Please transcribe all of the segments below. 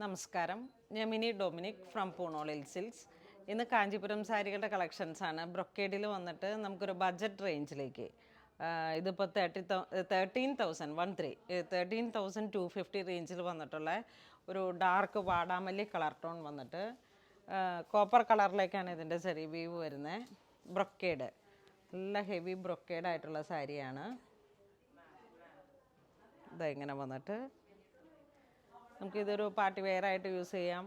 നമസ്കാരം, ഞാൻ mini Dominic from പൂണോളിൽ silks. ഇന്ന് കാഞ്ചീപുരം സാരികളുടെ കളക്ഷൻസാണ്. ബ്രൊക്കേഡിൽ വന്നിട്ട് നമുക്കൊരു ബഡ്ജറ്റ് റേഞ്ചിലേക്ക് ഇതിപ്പോൾ 13,250 റേഞ്ചിൽ വന്നിട്ടുള്ള ഒരു ഡാർക്ക് വാടാമല്ലി കളർ ടോൺ വന്നിട്ട് കോപ്പർ കളറിലേക്കാണ് ഇതിൻ്റെ ചെറിയ വീവ് വരുന്നത്. ബ്രൊക്കേഡ് നല്ല ഹെവി ബ്രൊക്കേഡായിട്ടുള്ള സാരിയാണ്. ഇതെങ്ങനെ വന്നിട്ട് നമുക്കിതൊരു പാർട്ടി വെയറായിട്ട് യൂസ് ചെയ്യാം.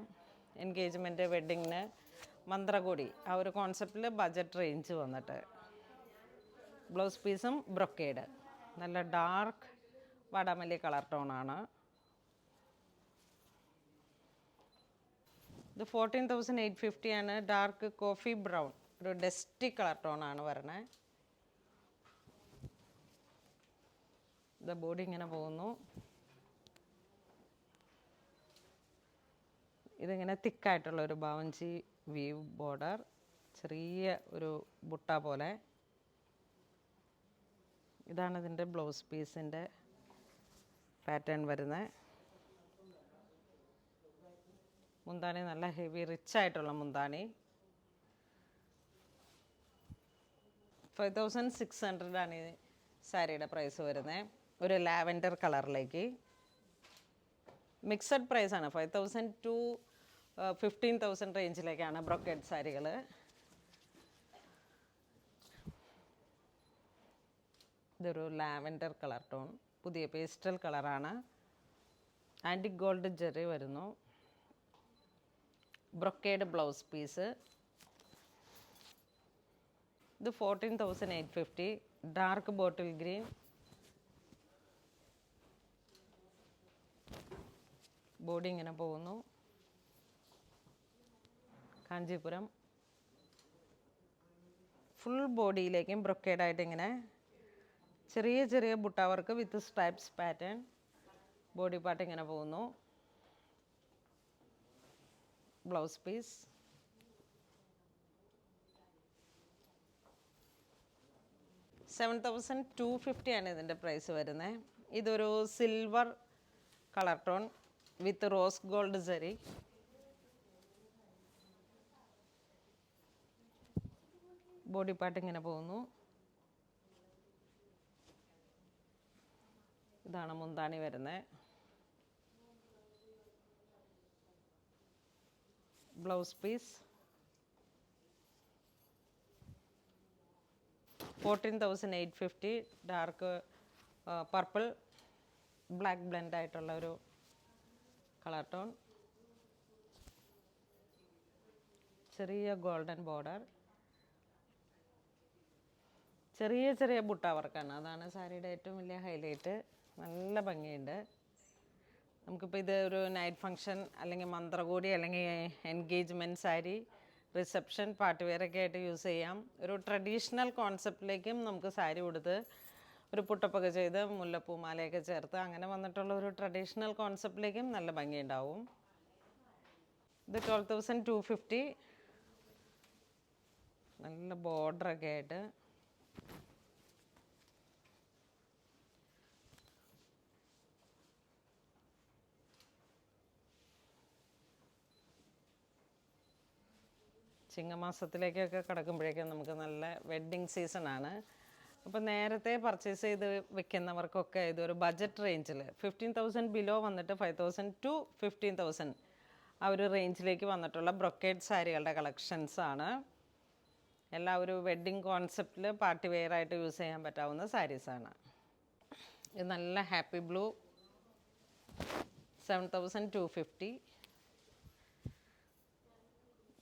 എൻഗേജ്മെൻറ്റ്, വെഡ്ഡിങ്ങിന്, മന്ത്രകോടി ആ ഒരു കോൺസെപ്റ്റിൽ ബഡ്ജറ്റ് റേഞ്ച് വന്നിട്ട് ബ്ലൗസ് പീസും ബ്രൊക്കേഡ് നല്ല ഡാർക്ക് വാടാമല്ലി കളർ ടോണാണ്. ഇത് 14,850 ആണ്. ഡാർക്ക് കോഫി ബ്രൗൺ ഒരു ഡസ്റ്റി കളർ ടോണാണ് വരണേ. ഇത് ബോഡി ഇങ്ങനെ പോകുന്നു. ഇതിങ്ങനെ തിക്കായിട്ടുള്ളൊരു ബാവഞ്ചി വീവ് ബോർഡർ, ചെറിയ ഒരു ബുട്ട പോലെ. ഇതാണ് ഇതിൻ്റെ ബ്ലൗസ് പീസിൻ്റെ പാറ്റേൺ വരുന്നത്. മുന്താണി നല്ല ഹെവി റിച്ച് ആയിട്ടുള്ള മുന്താണി. 5,600 ആണ് ഈ സാരിയുടെ പ്രൈസ് വരുന്നത്. ഒരു ലാവൻഡർ കളറിലേക്ക് മിക്സഡ് പ്രൈസാണ്. 5,000 to 15,000 റേഞ്ചിലേക്കാണ് ബ്രൊക്കേഡ് സാരികൾ. ഇതൊരു ലാവൻഡർ കളർ ടോൺ, പുതിയ പേസ്റ്റൽ കളറാണ്. ആൻറ്റിക് ഗോൾഡ് ജെറി വരുന്നു. Brocade blouse piece. ഇത് 14,850. ഡാർക്ക് ബോട്ടിൽ ഗ്രീൻ, ബോഡി ഇങ്ങനെ പോകുന്നു. കാഞ്ചീപുരം ഫുൾ ബോഡിയിലേക്കും ബ്രൊക്കേഡായിട്ട് ഇങ്ങനെ ചെറിയ ചെറിയ butta work with stripes pattern. Body part ഇങ്ങനെ പോകുന്നു. Blouse piece. $7,250 ആണ് ഇതിൻ്റെ പ്രൈസ് വരുന്നത്. ഇതൊരു silver colour tone with rose gold sari. Body part ഇങ്ങനെ പോകുന്നു. ഇതാണ് മുന്താണി വരുന്നത്. Blouse piece 14,850. Dark purple black blend ആയിട്ടുള്ള ഒരു കളർ ടോൺ. ചെറിയ ഗോൾഡൻ ബോർഡർ, ചെറിയ ചെറിയ ബുട്ട വർക്കാണ്. അതാണ് സാരിയുടെ ഏറ്റവും വലിയ ഹൈലൈറ്റ്. നല്ല ഭംഗിയുണ്ട്. നമുക്കിപ്പോൾ ഇത് ഒരു നൈറ്റ് ഫങ്ഷൻ അല്ലെങ്കിൽ മന്ത്രകോടി അല്ലെങ്കിൽ എൻഗേജ്മെൻറ്റ് സാരി, റിസപ്ഷൻ, പാർട്ടി വെയറൊക്കെ ആയിട്ട് യൂസ് ചെയ്യാം. ഒരു ട്രഡീഷണൽ കോൺസെപ്റ്റിലേക്കും നമുക്ക് സാരി കൊടുത്ത് ഒരു പുട്ടപ്പൊക്കെ ചെയ്ത് മുല്ലപ്പൂ മാലയൊക്കെ ചേർത്ത് അങ്ങനെ വന്നിട്ടുള്ള ഒരു ട്രഡീഷണൽ കോൺസെപ്റ്റിലേക്കും നല്ല ഭംഗിയുണ്ടാവും. ഇത് 12,250. നല്ല ബോർഡറൊക്കെ ആയിട്ട് ചിങ്ങമാസത്തിലേക്കൊക്കെ കിടക്കുമ്പോഴേക്കും നമുക്ക് നല്ല വെഡ്ഡിങ് സീസണാണ്. അപ്പോൾ നേരത്തെ പർച്ചേസ് ചെയ്ത് വെക്കുന്നവർക്കൊക്കെ ഇതൊരു ബഡ്ജറ്റ് റേഞ്ചിൽ 15,000 ബിലോ വന്നിട്ട് 5,000 to 15,000 ആ ഒരു റേഞ്ചിലേക്ക് വന്നിട്ടുള്ള ബ്രൊക്കേഡ് സാരികളുടെ കളക്ഷൻസാണ്. എല്ലാ ഒരു വെഡ്ഡിങ് കോൺസെപ്റ്റിൽ പാർട്ടി വെയറായിട്ട് യൂസ് ചെയ്യാൻ പറ്റാവുന്ന സാരീസാണ്. ഇത് നല്ല ഹാപ്പി ബ്ലൂ 7,250.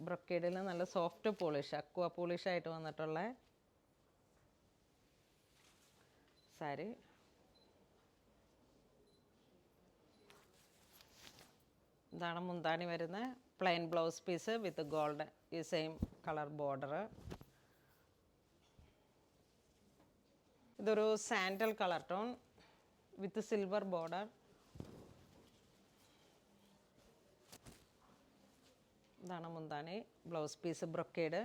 ബ്രൊക്കേഡിൽ നല്ല സോഫ്റ്റ് പോളിഷ്, അക്വ പോളിഷായിട്ട് വന്നിട്ടുള്ള സാരി. ഇതാണ് മുന്താണി വരുന്നത്. Plain blouse piece with gold ഈ സെയിം കളർ ബോർഡർ. ഇതൊരു sandal colour tone with silver border. ഇതാണ് മുന്താണി. Blouse piece brocade,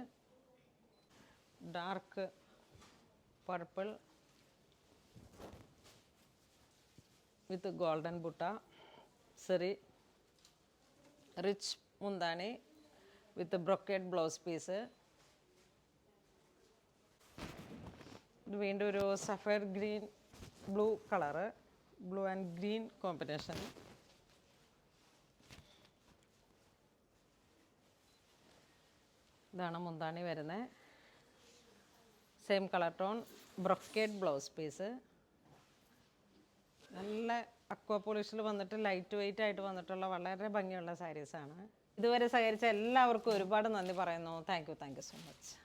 dark purple with golden ബുട്ട, സെറി. റിച്ച് മുന്താണി വിത്ത് ബ്രൊക്കേഡ് ബ്ലൗസ് പീസ്. ഇത് വീണ്ടും ഒരു sapphire green blue colour, blue and green combination. ഇതാണ് മുന്താണി വരുന്നത്. Same colour tone, brocade blouse piece. നല്ല അക്വ പോളിഷിൽ വന്നിട്ട് ലൈറ്റ് വെയിറ്റ് ആയിട്ട് വന്നിട്ടുള്ള വളരെ ഭംഗിയുള്ള സാരീസാണ്. ഇതുവരെ സഹകരിച്ച എല്ലാവർക്കും ഒരുപാട് നന്ദി പറയുന്നു. Thank you so much.